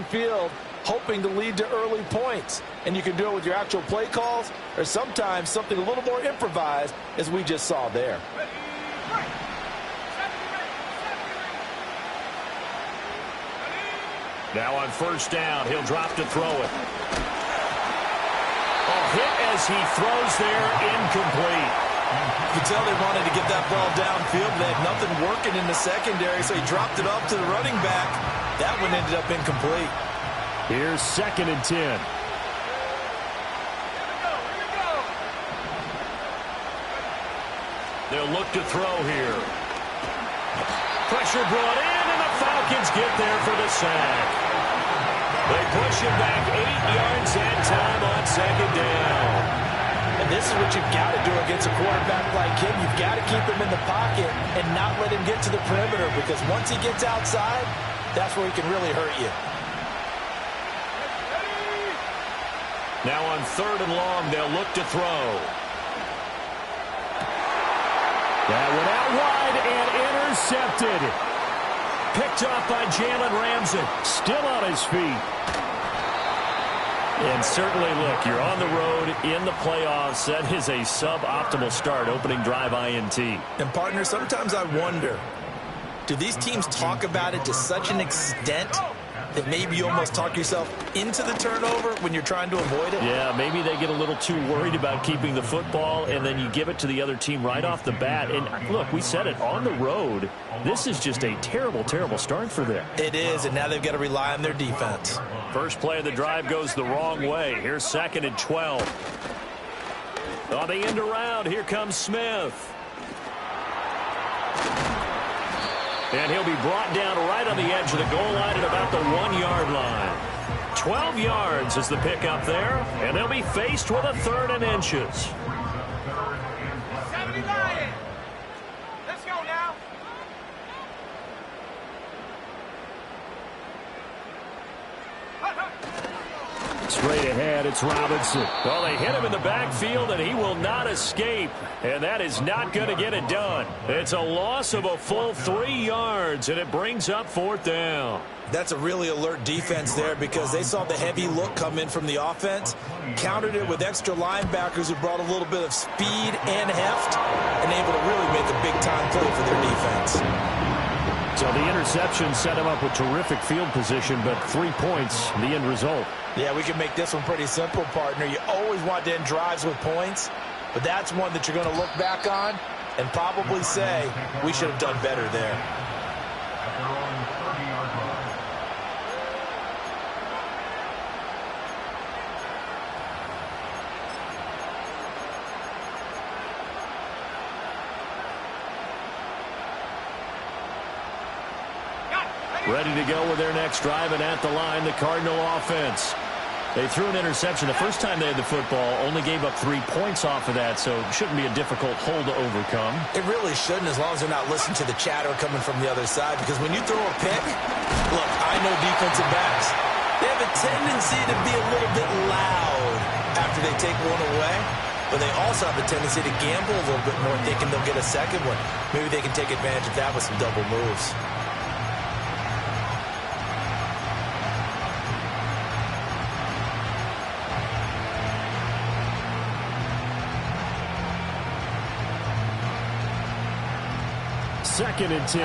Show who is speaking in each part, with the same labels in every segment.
Speaker 1: downfield, hoping to lead to early points. And you can do it with your actual play calls or sometimes something a little more improvised, as we just saw there.
Speaker 2: Now on first down, he'll drop to throw it. Oh, hit as he throws there, incomplete.
Speaker 1: You could tell they wanted to get that ball downfield. They had nothing working in the secondary, so he dropped it off to the running back. That one ended up incomplete.
Speaker 2: Here's 2nd and 10. They'll look to throw here. Pressure brought in, and the Falcons get there for the sack. They push him back 8 yards that time on 2nd down.
Speaker 1: And this is what you've got to do against a quarterback like him. You've got to keep him in the pocket and not let him get to the perimeter, because once he gets outside, that's where he can really hurt you.
Speaker 2: Now on 3rd and long, they'll look to throw. That went out wide and intercepted. Picked off by Jalen Ramsey. Still on his feet. And certainly, look, you're on the road in the playoffs. That is a suboptimal start, opening drive INT.
Speaker 1: And, partner, sometimes I wonder, do these teams talk about it to such an extent that maybe you almost talk yourself into the turnover when you're trying to avoid it?
Speaker 2: Yeah, maybe they get a little too worried about keeping the football, and then you give it to the other team right off the bat. And, look, we said it, on the road, this is just a terrible, terrible start for them.
Speaker 1: It is, and now they've got to rely on their defense.
Speaker 2: First play of the drive goes the wrong way. Here's 2nd and 12. On the end around, here comes Smith. And he'll be brought down right on the edge of the goal line at about the 1-yard line. 12 yards is the pickup there, and they'll be faced with a 3rd and inches.
Speaker 3: 79. Let's go now.
Speaker 2: Straight ahead, it's Robinson. Well, they hit him in the backfield, and he will not escape. And that is not going to get it done. It's a loss of a full 3 yards, and it brings up 4th down.
Speaker 1: That's a really alert defense there, because they saw the heavy look come in from the offense, countered it with extra linebackers who brought a little bit of speed and heft, and able to really make a big-time play for their defense.
Speaker 2: So the interception set him up with terrific field position, but 3 points, the end result.
Speaker 1: Yeah, we can make this one pretty simple, partner. You always want to end drives with points, but that's one that you're going to look back on and probably say, we should have done better there.
Speaker 2: Ready to go with their next drive, and at the line, the Cardinal offense. They threw an interception the first time they had the football, only gave up 3 points off of that, so it shouldn't be a difficult hole to overcome.
Speaker 1: It really shouldn't, as long as they're not listening to the chatter coming from the other side, because when you throw a pick, look, I know defensive backs. They have a tendency to be a little bit loud after they take one away, but they also have a tendency to gamble a little bit more, thinking they'll get a second one. Maybe they can take advantage of that with some double moves.
Speaker 2: Second and 10.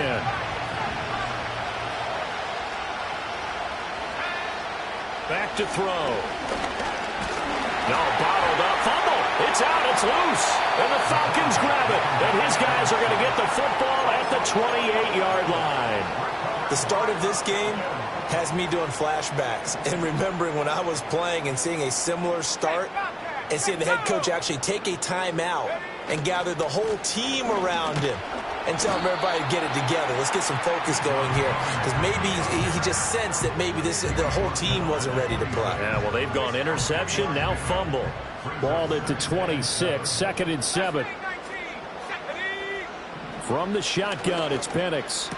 Speaker 2: Back to throw. No, bottled up. Fumble. It's out. It's loose. And the Falcons grab it. And his guys are going to get the football at the 28-yard line.
Speaker 1: The start of this game has me doing flashbacks and remembering when I was playing and seeing a similar start and seeing the head coach actually take a timeout and gather the whole team around him and tell everybody to get it together. Let's get some focus going here, because maybe he just sensed that maybe the whole team wasn't ready to play.
Speaker 2: Yeah, well, they've gone interception, now fumble. Ball at the 26, 2nd and 7. From the shotgun, it's Penix.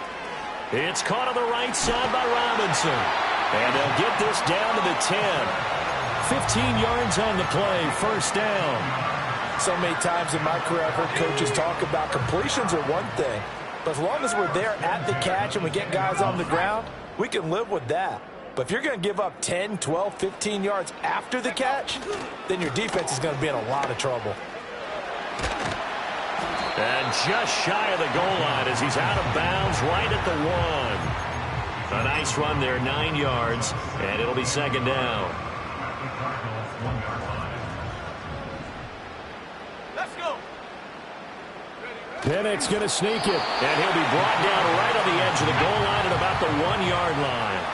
Speaker 2: It's caught on the right side by Robinson. And they'll get this down to the 10. 15 yards on the play, first down.
Speaker 1: So many times in my career, I've heard coaches talk about completions are one thing, but as long as we're there at the catch and we get guys on the ground, we can live with that. But if you're going to give up 10, 12, 15 yards after the catch, then your defense is going to be in a lot of trouble.
Speaker 2: And just shy of the goal line as he's out of bounds right at the 1. A nice run there, 9 yards, and it'll be second down.
Speaker 3: Let's go.
Speaker 2: Bennett's going to sneak it, and he'll be brought down right on the edge of the goal line at about the 1-yard line.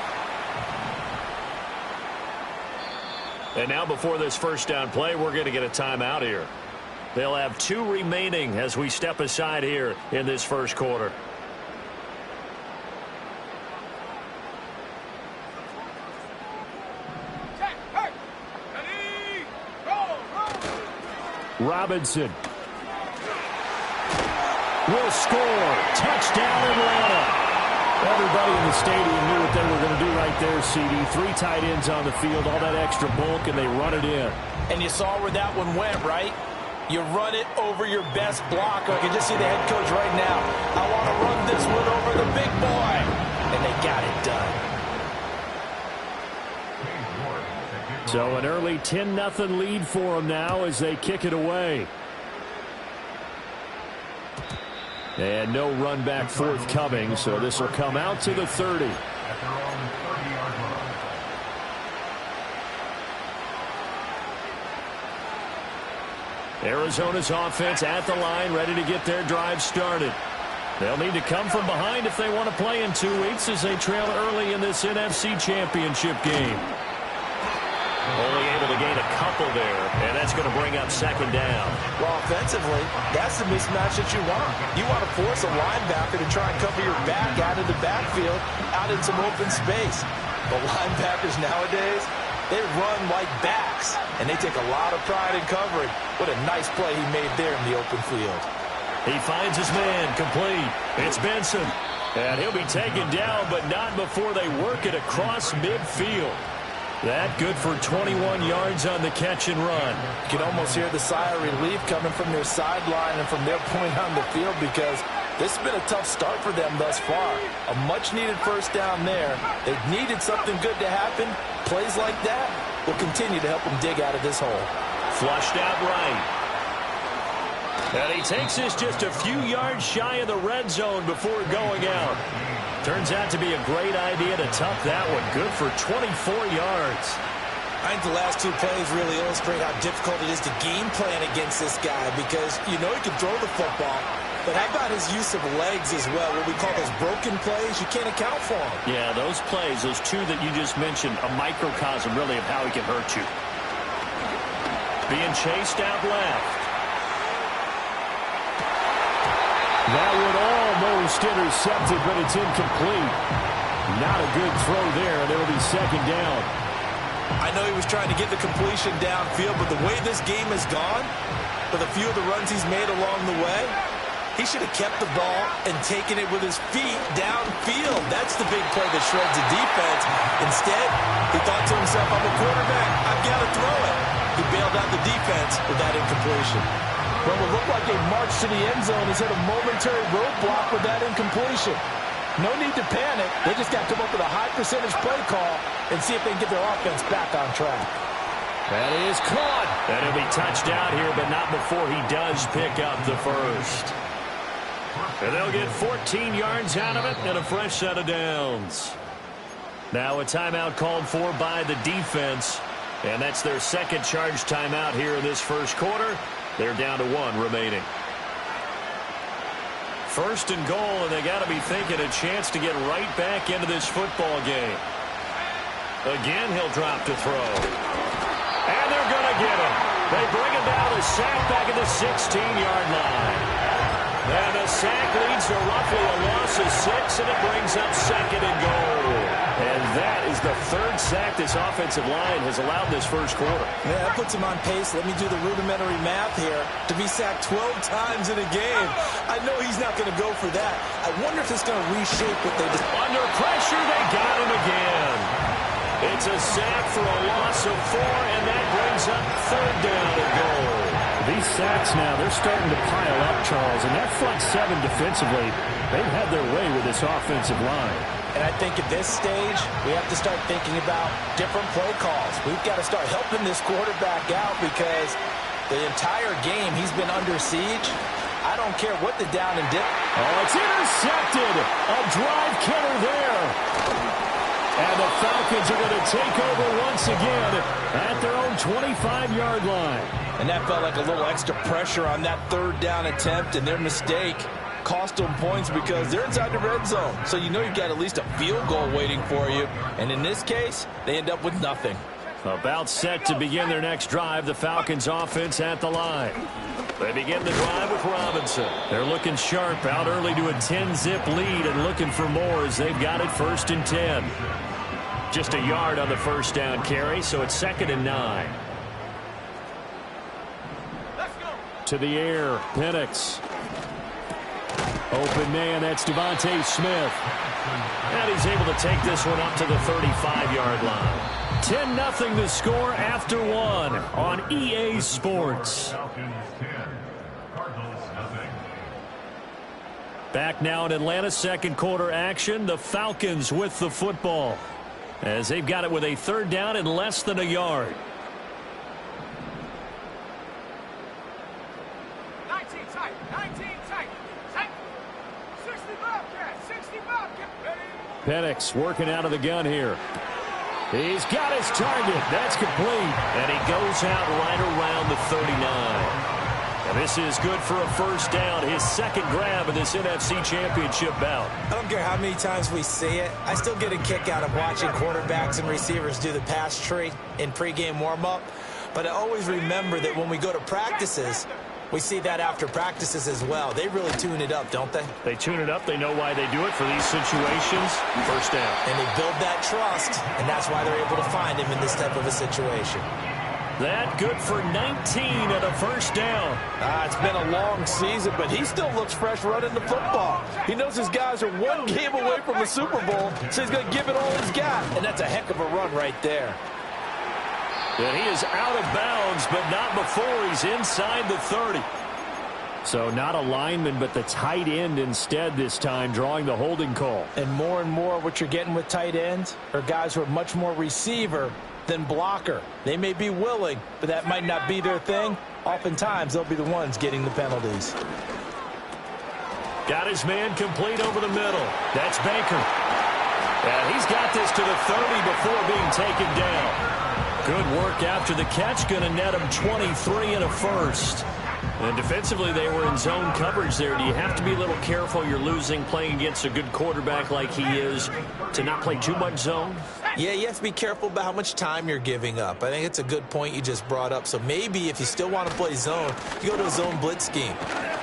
Speaker 2: And now before this first down play, we're going to get a timeout here. They'll have 2 remaining as we step aside here in this first quarter.
Speaker 3: Check. Hey. Ready. Roll.
Speaker 2: Robinson will score. Touchdown, Atlanta. Everybody in the stadium knew what they were going to do right there, CD. 3 tight ends on the field, all that extra bulk, and they run it in.
Speaker 1: And you saw where that one went, right? You run it over your best blocker. I can just see the head coach right now. I want to run this one over the big boy. And they got it done.
Speaker 2: So an early 10-0 lead for them now as they kick it away. And no run back forthcoming, so this will come out to the 30. Arizona's offense at the line, ready to get their drive started. They'll need to come from behind if they want to play in 2 weeks as they trail early in this NFC Championship game. Only able to gain a couple there, and that's going to bring up second down.
Speaker 1: Well, offensively, that's the mismatch that you want. You want to force a linebacker to try and cover your back out of the backfield, out in some open space. But linebackers nowadays, they run like backs, and they take a lot of pride in covering. What a nice play he made there in the open field.
Speaker 2: He finds his man complete. It's Benson. And he'll be taken down, but not before they work it across midfield. That good for 21 yards on the catch and run.
Speaker 1: You can almost hear the sigh of relief coming from their sideline and from their point on the field because this has been a tough start for them thus far. A much-needed first down there. They've needed something good to happen. Plays like that will continue to help them dig out of this hole.
Speaker 2: Flushed out right. And he takes this just a few yards shy of the red zone before going out. Turns out to be a great idea to tuck that one. Good for 24 yards.
Speaker 1: I think the last 2 plays really illustrate how difficult it is to game plan against this guy because you know he can throw the football, but how about his use of legs as well? What we call those broken plays, you can't account for them.
Speaker 2: Yeah, those plays, those 2 that you just mentioned, a microcosm really of how he can hurt you. Being chased out left. That one almost intercepted, but it's incomplete. Not a good throw there, and it'll be second down.
Speaker 1: I know he was trying to get the completion downfield, but the way this game has gone, with a few of the runs he's made along the way, he should have kept the ball and taken it with his feet downfield. That's the big play that shreds the defense. Instead, he thought to himself, I'm a quarterback, I've got to throw it. He bailed out the defense with that incompletion. Well, it looked like a march to the end zone has hit a momentary roadblock with that incompletion. No need to panic. They just got to come up with a high percentage play call and see if they can get their offense back on track.
Speaker 2: That is caught. And he'll be touched out here, but not before he does pick up the first. And they'll get 14 yards out of it and a fresh set of downs. Now a timeout called for by the defense. And that's their second charge timeout here in this first quarter. They're down to 1 remaining. First and goal, and they got to be thinking a chance to get right back into this football game. Again, he'll drop to throw. And they're going to get him. They bring him down the sack back at the 16-yard line. And the sack leads to roughly a loss of 6, and it brings up second and goal. And that is the 3rd sack this offensive line has allowed this first quarter.
Speaker 1: Yeah, that puts him on pace. Let me do the rudimentary math here. To be sacked 12 times in a game. I know he's not going to go for that. I wonder if it's going to reshape what they do.
Speaker 2: Under pressure, they got him again. It's a sack for a loss of 4, and that brings up 3rd down and goal. These sacks now, they're starting to pile up, Charles, and that front 7 defensively, they've had their way with this offensive line.
Speaker 1: And I think at this stage, we have to start thinking about different play calls. We've got to start helping this quarterback out because the entire game he's been under siege. I don't care what the down and dip.
Speaker 2: Oh, it's intercepted. A drive killer there. And the Falcons are going to take over once again at their own 25-yard line.
Speaker 1: And that felt like a little extra pressure on that third down attempt, and their mistake cost them points because they're inside the red zone. So you know you've got at least a field goal waiting for you. And in this case, they end up with nothing.
Speaker 2: About set to begin their next drive, the Falcons offense at the line. They begin the drive with Robinson. They're looking sharp, out early to a 10-zip lead and looking for more as they've got it 1st and 10. Just a yard on the first down carry, so it's 2nd and 9.
Speaker 3: Let's go.
Speaker 2: To the air, Penix. Open man, that's Devontae Smith. And he's able to take this one up to the 35-yard line. 10-0 the score after 1 on EA Sports. Back now in Atlanta, second quarter action. The Falcons with the football as they've got it with a 3rd down and less than a yard.
Speaker 3: 19 tight. 19 tight. Tight. 60 Bobcat. 60 Bobcat. Ready.
Speaker 2: Penix working out of the gun here. He's got his target. That's complete. And he goes out right around the 39. And this is good for a 1st down. His 2nd grab of this NFC Championship bout.
Speaker 1: I don't care how many times we see it. I still get a kick out of watching quarterbacks and receivers do the pass tree in pregame warm-up. But I always remember that when we go to practices, we see that after practices as well. They really tune it up, don't they?
Speaker 2: They tune it up. They know why they do it for these situations. 1st down.
Speaker 1: And they build that trust, and that's why they're able to find him in this type of a situation.
Speaker 2: That good for 19 at a 1st down.
Speaker 1: It's been a long season, but he still looks fresh running the football. He knows his guys are 1 game away from the Super Bowl, so he's going to give it all he's got. And that's a heck of a run right there.
Speaker 2: And he is out of bounds, but not before he's inside the 30. So not a lineman, but the tight end instead this time, drawing the holding call.
Speaker 1: And more what you're getting with tight ends are guys who are much more receiver than blocker. They may be willing, but that might not be their thing. Oftentimes, they'll be the ones getting the penalties.
Speaker 2: Got his man complete over the middle. That's Baker. And he's got this to the 30 before being taken down. Good work after the catch. Going to net him 23 and a 1st. And defensively, they were in zone coverage there. Do you have to be a little careful? You're losing playing against a good quarterback like he is to not play too much zone?
Speaker 1: Yeah, you have to be careful about how much time you're giving up. I think it's a good point you just brought up. So maybe if you still want to play zone, you go to a zone blitz scheme.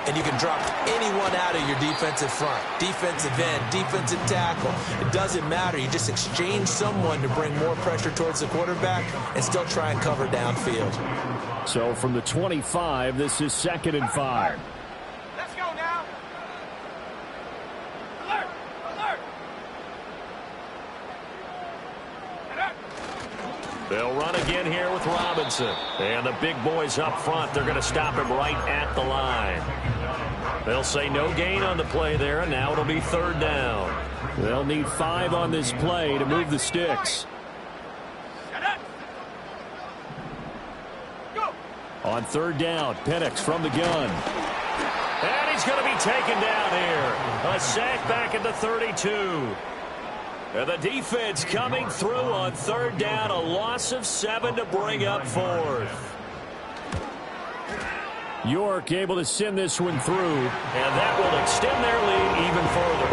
Speaker 1: And you can drop anyone out of your defensive front. Defensive end, defensive tackle. It doesn't matter. You just exchange someone to bring more pressure towards the quarterback and still try and cover downfield.
Speaker 2: So from the 25, this is 2nd and 5.
Speaker 3: Let's go now. Alert! Alert! Alert!
Speaker 2: They'll run again here with Robinson. And the big boys up front, they're going to stop him right at the line. They'll say no gain on the play there, and now it'll be 3rd down. They'll need 5 on this play to move the sticks. On 3rd down, Penix from the gun. And he's going to be taken down here. A sack back at the 32. And the defense coming through on 3rd down. A loss of 7 to bring up 4th. York able to send this one through. And that will extend their lead even further.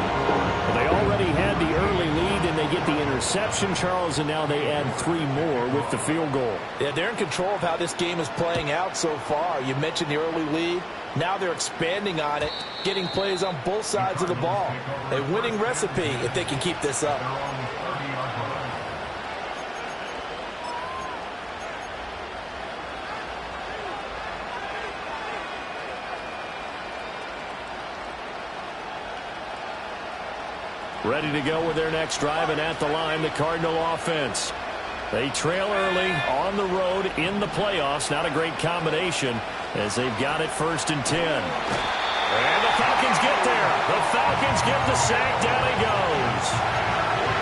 Speaker 2: They already had the early lead, and they get the interception, Charles, and now they add 3 more with the field goal.
Speaker 1: Yeah, they're in control of how this game is playing out so far. You mentioned the early lead. Now they're expanding on it, getting plays on both sides of the ball. A winning recipe if they can keep this up.
Speaker 2: Ready to go with their next drive, and at the line, the Cardinal offense. They trail early on the road in the playoffs. Not a great combination as they've got it 1st and 10. And the Falcons get there. The Falcons get the sack. Down he goes.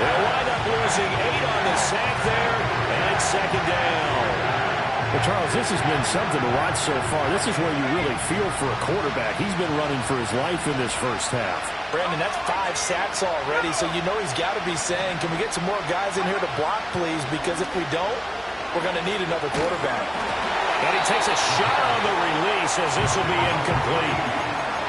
Speaker 2: They'll wind up losing 8 on the sack there, and second down.
Speaker 4: Well, Charles, this has been something to watch so far. This is where you really feel for a quarterback. He's been running for his life in this first half.
Speaker 1: Brandon, that's 5 sacks already, so you know he's got to be saying, can we get some more guys in here to block, please? Because if we don't, we're going to need another quarterback.
Speaker 2: And he takes a shot on the release as this will be incomplete.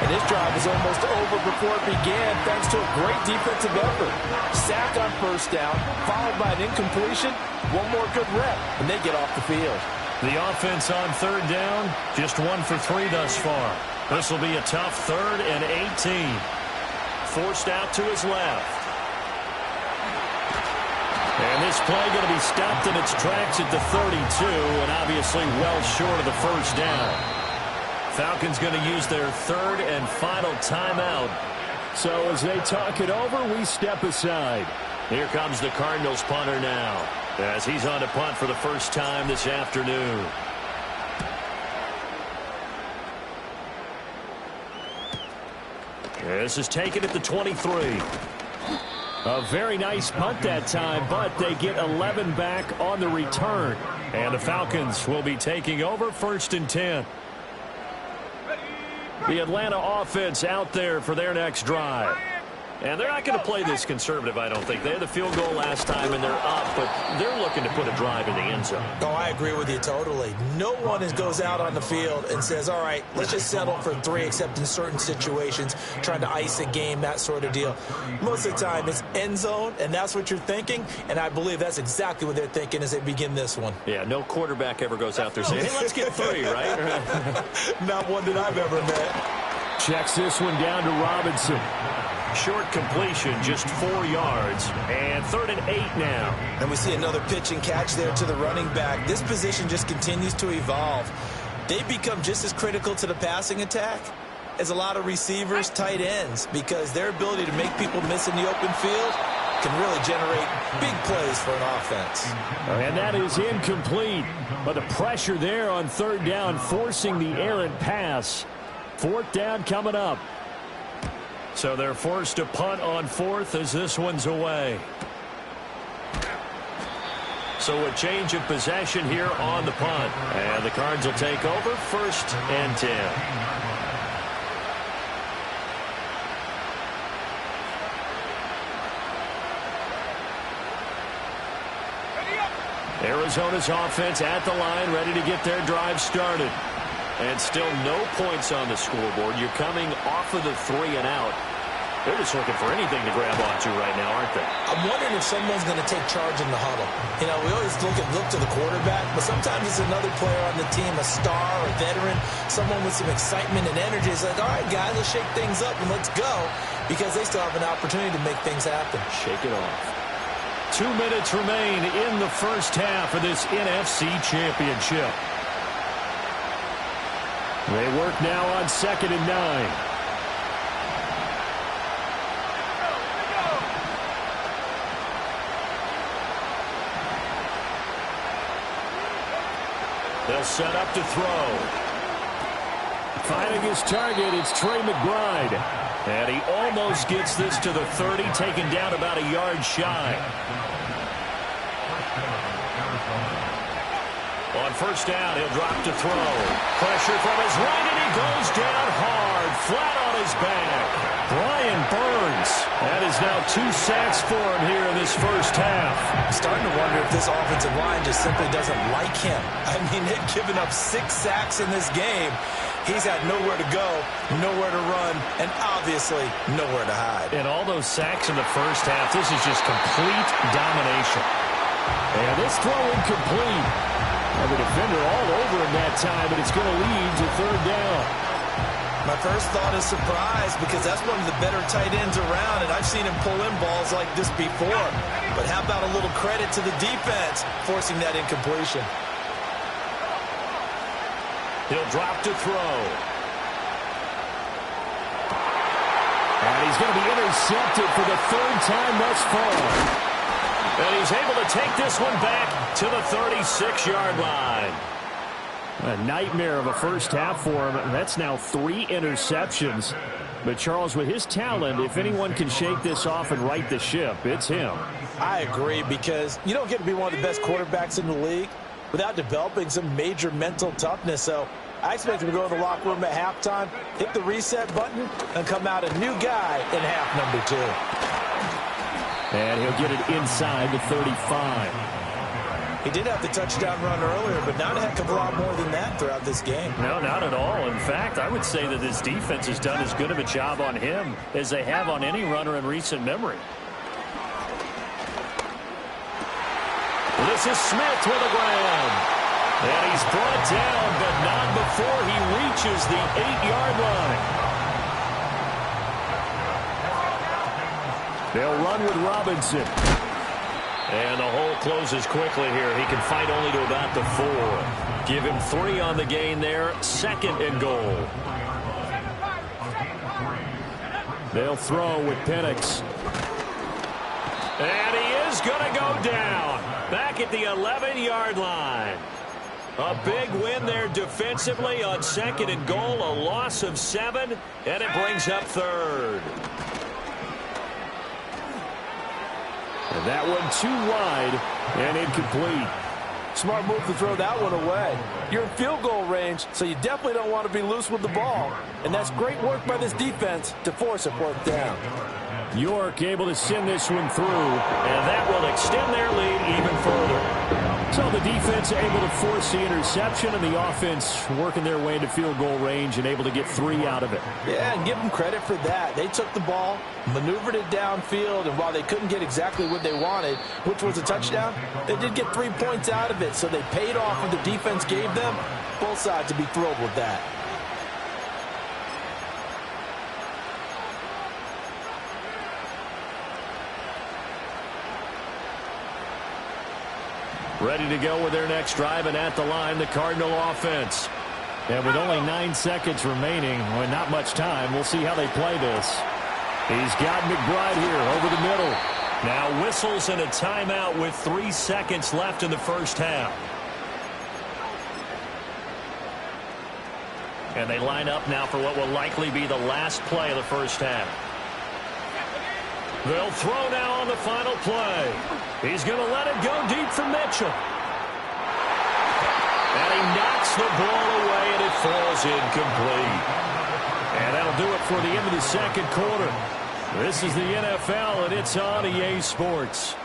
Speaker 1: And his drive was almost over before it began thanks to a great defensive effort. Sack on first down, followed by an incompletion, one more good rep, and they get off the field.
Speaker 2: The offense on third down, just 1 for 3 thus far. This will be a tough 3rd and 18. Forced out to his left. And this play going to be stopped in its tracks at the 32, and obviously well short of the first down. Falcons going to use their 3rd and final timeout.
Speaker 4: So as they talk it over, we step aside.
Speaker 2: Here comes the Cardinals punter now, as he's on to punt for the first time this afternoon. This is taken at the 23.
Speaker 4: A very nice punt that time, but they get 11 back on the return.
Speaker 2: And the Falcons will be taking over 1st and 10. The Atlanta offense out there for their next drive. And they're not going to play this conservative, I don't think. They had the field goal last time, and they're up, but they're looking to put a drive in the end zone.
Speaker 1: Oh, I agree with you totally. No one goes out on the field and says, all right, let's just settle for 3, except in certain situations, trying to ice a game, that sort of deal. Most of the time, it's end zone, and that's what you're thinking, and I believe that's exactly what they're thinking as they begin this one.
Speaker 2: Yeah, no quarterback ever goes out there saying, hey, let's get 3, right?
Speaker 1: Not one that I've ever met.
Speaker 4: Checks this one down to Robinson.
Speaker 2: Short completion, just 4 yards, and 3rd and 8 now.
Speaker 1: And we see another pitch and catch there to the running back. This position just continues to evolve. They become just as critical to the passing attack as a lot of receivers, tight ends, because their ability to make people miss in the open field can really generate big plays for an offense.
Speaker 4: And that is incomplete. But the pressure there on 3rd down, forcing the errant pass. 4th down coming up.
Speaker 2: So they're forced to punt on 4th as this one's away. So a change of possession here on the punt. And the Cards will take over 1st and 10. Arizona's offense at the line, ready to get their drive started. And still no points on the scoreboard. You're coming off of the 3 and out. They're just looking for anything to grab onto right now, aren't they?
Speaker 1: I'm wondering if someone's going to take charge in the huddle. You know, we always look to the quarterback, but sometimes it's another player on the team, a star, a veteran, someone with some excitement and energy. It's like, all right, guys, let's shake things up and let's go, because they still have an opportunity to make things happen.
Speaker 2: Shake it off. 2 minutes remain in the first half of this NFC Championship.
Speaker 4: They work now on 2nd and 9.
Speaker 2: They'll set up to throw.
Speaker 4: Finding his target, it's Trey McBride.
Speaker 2: And he almost gets this to the 30, taken down about a yard shy. On first down, he'll drop to throw. Pressure from his right, and he goes down hard, flat on his back. Brian Burns. That is now 2 sacks for him here in this first half.
Speaker 1: I'm starting to wonder if this offensive line just simply doesn't like him. I mean, they've given up 6 sacks in this game. He's had nowhere to go, nowhere to run, and obviously nowhere to hide.
Speaker 2: And all those sacks in the first half, this is just complete domination.
Speaker 4: And this throw incomplete. And the defender all over him that time, but it's going to lead to 3rd down.
Speaker 1: My first thought is surprise, because that's one of the better tight ends around, and I've seen him pull in balls like this before. But how about a little credit to the defense forcing that incompletion?
Speaker 2: He'll drop to throw.
Speaker 4: And he's going to be intercepted for the 3rd time thus far.
Speaker 2: And he's able to take this one back to the 36-yard line.
Speaker 4: A nightmare of a first half for him. That's now 3 interceptions. But, Charles, with his talent, if anyone can shake this off and right the ship, it's him.
Speaker 1: I agree, because you don't get to be one of the best quarterbacks in the league without developing some major mental toughness. So I expect him to go in the locker room at halftime, hit the reset button, and come out a new guy in half number 2.
Speaker 4: And he'll get it inside the 35.
Speaker 1: He did have the touchdown run earlier, but not a heck of a lot more than that throughout this game.
Speaker 2: No, not at all. In fact, I would say that this defense has done as good of a job on him as they have on any runner in recent memory. This is Smith with a grab. And he's brought down, but not before he reaches the 8-yard line.
Speaker 4: They'll run with Robinson.
Speaker 2: And the hole closes quickly here. He can fight only to about the 4. Give him 3 on the gain there. 2nd and goal.
Speaker 4: They'll throw with Penix.
Speaker 2: And he is going to go down. Back at the 11-yard line. A big win there defensively on 2nd and goal. A loss of 7. And it brings up 3rd.
Speaker 4: And that one too wide and incomplete.
Speaker 1: Smart move to throw that one away. You're in field goal range, so you definitely don't want to be loose with the ball. And that's great work by this defense to force a 4th down.
Speaker 4: York able to send this one through.
Speaker 2: And that will extend their lead even further.
Speaker 4: So the defense able to force the interception, and the offense working their way into field goal range and able to get 3 out of it.
Speaker 1: Yeah, and give them credit for that. They took the ball, maneuvered it downfield, and while they couldn't get exactly what they wanted, which was a touchdown, they did get 3 points out of it, so they paid off what the defense gave them. Both sides to be thrilled with that.
Speaker 2: Ready to go with their next drive, and at the line, the Cardinal offense.
Speaker 4: And with only 9 seconds remaining, well, not much time, we'll see how they play this. He's got McBride here over the middle.
Speaker 2: Now whistles and a timeout with 3 seconds left in the first half. And they line up now for what will likely be the last play of the first half. They'll throw now on the final play. He's going to let it go deep for Mitchell. And he knocks the ball away, and it falls incomplete. And that'll do it for the end of the second quarter. This is the NFL, and it's on EA Sports.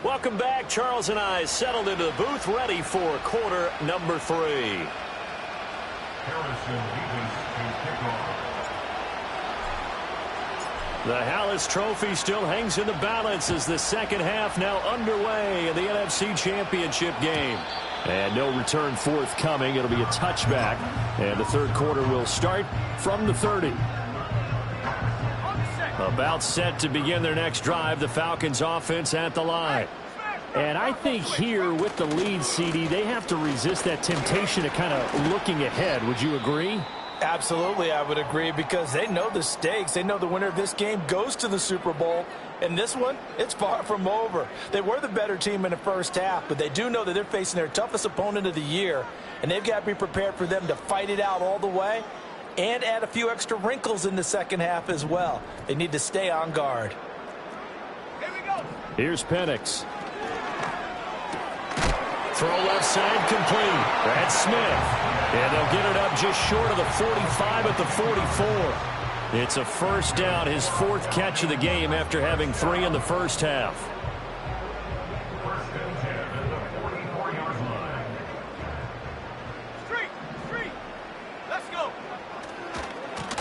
Speaker 2: Welcome back. Charles and I settled into the booth, ready for quarter number 3. The Hallis Trophy still hangs in the balance as the second half now underway in the NFC Championship game.
Speaker 4: And no return forthcoming. It'll be a touchback. And the third quarter will start from the 30.
Speaker 2: About set to begin their next drive, the Falcons offense at the line.
Speaker 4: And I think here with the lead, CD, they have to resist that temptation of kind of looking ahead. Would you agree?
Speaker 1: Absolutely, I would agree, because they know the stakes. They know the winner of this game goes to the Super Bowl. And this one, it's far from over. They were the better team in the first half, but they do know that they're facing their toughest opponent of the year. And they've got to be prepared for them to fight it out all the way and add a few extra wrinkles in the second half as well. They need to stay on guard.
Speaker 3: Here we go.
Speaker 4: Here's Penix.
Speaker 2: Throw left side complete. That's Smith. And they'll get it up just short of the 45 at the 44. It's a first down, his 4th catch of the game after having 3 in the first half.
Speaker 3: Street. Let's go.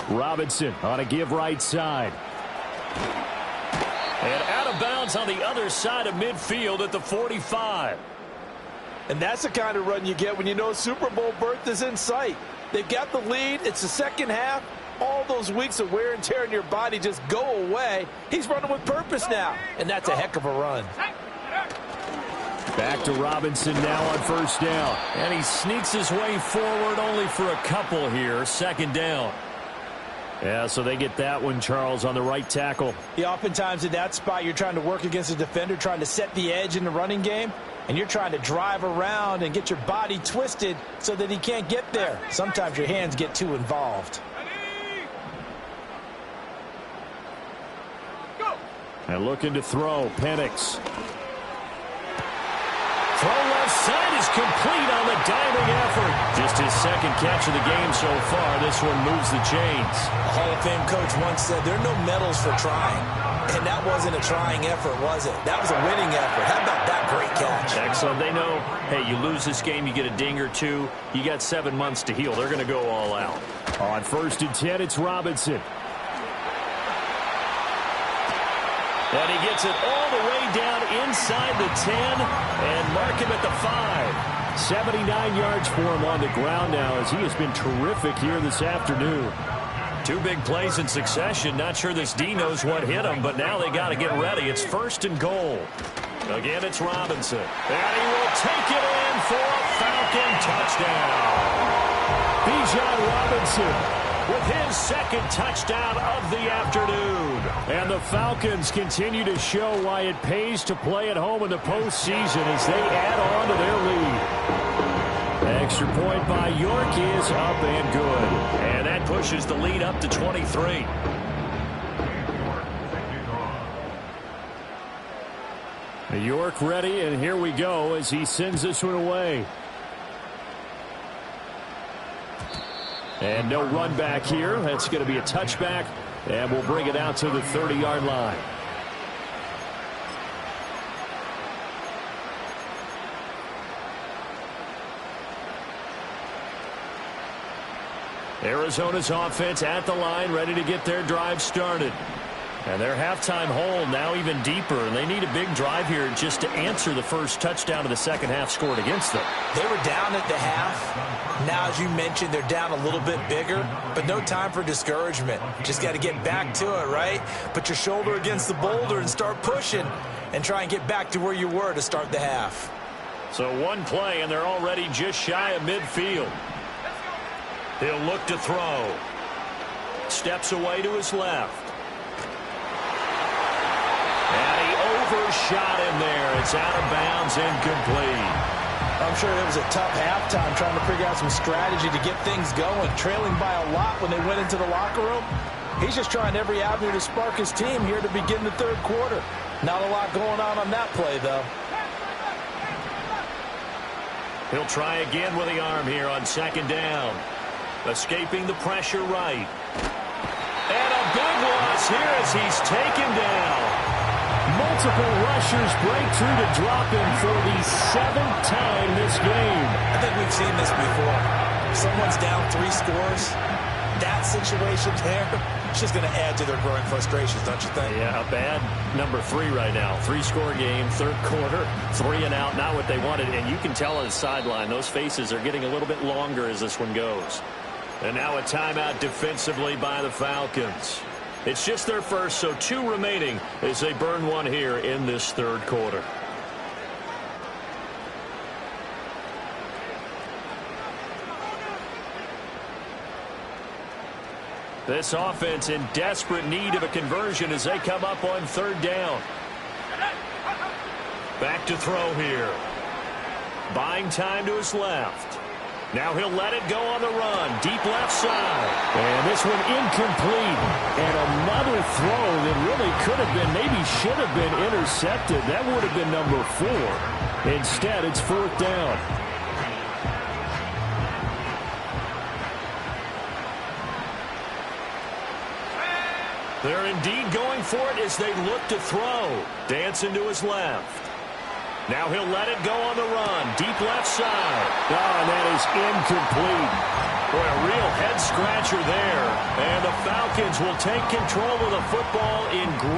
Speaker 4: Robinson on a give right side.
Speaker 2: And out of bounds on the other side of midfield at the 45.
Speaker 1: And that's the kind of run you get when you know Super Bowl berth is in sight. They've got the lead. It's the second half. All those weeks of wear and tear in your body just go away. He's running with purpose now, and that's a heck of a run.
Speaker 4: Back to Robinson now on first down.
Speaker 2: And he sneaks his way forward only for a couple here. Second down.
Speaker 4: Yeah, so they get that one, Charles, on the right tackle.
Speaker 1: Yeah, oftentimes in that spot, you're trying to work against a defender, trying to set the edge in the running game, and you're trying to drive around and get your body twisted so that he can't get there. Sometimes your hands get too involved.
Speaker 4: And looking to throw, Penix. Throw left side is complete on the diving effort. Just his second catch of the game so far. This one moves the chains.
Speaker 1: A Hall of Fame coach once said there are no medals for trying. And that wasn't a trying effort, was it? That was a winning effort. How about that great catch?
Speaker 2: Excellent. They know, hey, you lose this game, you get a ding or two. You got 7 months to heal. They're going to go all out.
Speaker 4: On 1st and 10, it's Robinson.
Speaker 2: And he gets it all the way down inside the 10 and mark him at the 5.
Speaker 4: 79 yards for him on the ground now as he has been terrific here this afternoon.
Speaker 2: 2 big plays in succession. Not sure this D knows what hit him, but now they got to get ready. It's 1st and goal. Again, it's Robinson. And he will take it in for a Falcon touchdown.
Speaker 4: Bijan Robinson
Speaker 2: with his 2nd touchdown of the afternoon.
Speaker 4: And the Falcons continue to show why it pays to play at home in the postseason as they add on to their lead. Extra point by York is up and good.
Speaker 2: And that pushes the lead up to 23.
Speaker 4: York ready, and here we go as he sends this one away. And no run back here. That's going to be a touchback, and we'll bring it out to the 30-yard line. Arizona's offense at the line, ready to get their drive started. And their halftime hole now even deeper, and they need a big drive here just to answer the first touchdown of the second half scored against them.
Speaker 1: They were down at the half. Now, as you mentioned, they're down a little bit bigger, but no time for discouragement. Just got to get back to it, right? Put your shoulder against the boulder and start pushing and try and get back to where you were to start the half.
Speaker 2: So one play, and they're already just shy of midfield. He'll look to throw. Steps away to his left. And he overshot him there. It's out of bounds, incomplete.
Speaker 1: I'm sure it was a tough halftime trying to figure out some strategy to get things going, trailing by a lot when they went into the locker room. He's just trying every avenue to spark his team here to begin the third quarter. Not a lot going on that play, though.
Speaker 2: He'll try again with the arm here on 2nd down. Escaping the pressure right. And a big loss here as he's taken down.
Speaker 4: Multiple rushers break through to drop him for the 7th time this game.
Speaker 1: I think we've seen this before. Someone's down 3 scores. That situation there, it's just going to add to their growing frustrations, don't you think?
Speaker 2: Yeah, a bad number 3 right now. 3-score game, third quarter, 3 and out, not what they wanted. And you can tell on the sideline, those faces are getting a little bit longer as this one goes. And now a timeout defensively by the Falcons. It's just their first, so 2 remaining as they burn one here in this third quarter. This offense in desperate need of a conversion as they come up on 3rd down. Back to throw here. Buying time to his left. Now he'll let it go on the run. Deep left side.
Speaker 4: And this one incomplete. And another throw that really could have been, maybe should have been intercepted. That would have been number 4. Instead, it's 4th down.
Speaker 2: They're indeed going for it as they look to throw. Dancing to his left. Now he'll let it go on the run. Deep left side.
Speaker 4: Oh, and that is incomplete.
Speaker 2: Boy, a real head-scratcher there. And the Falcons will take control of the football in great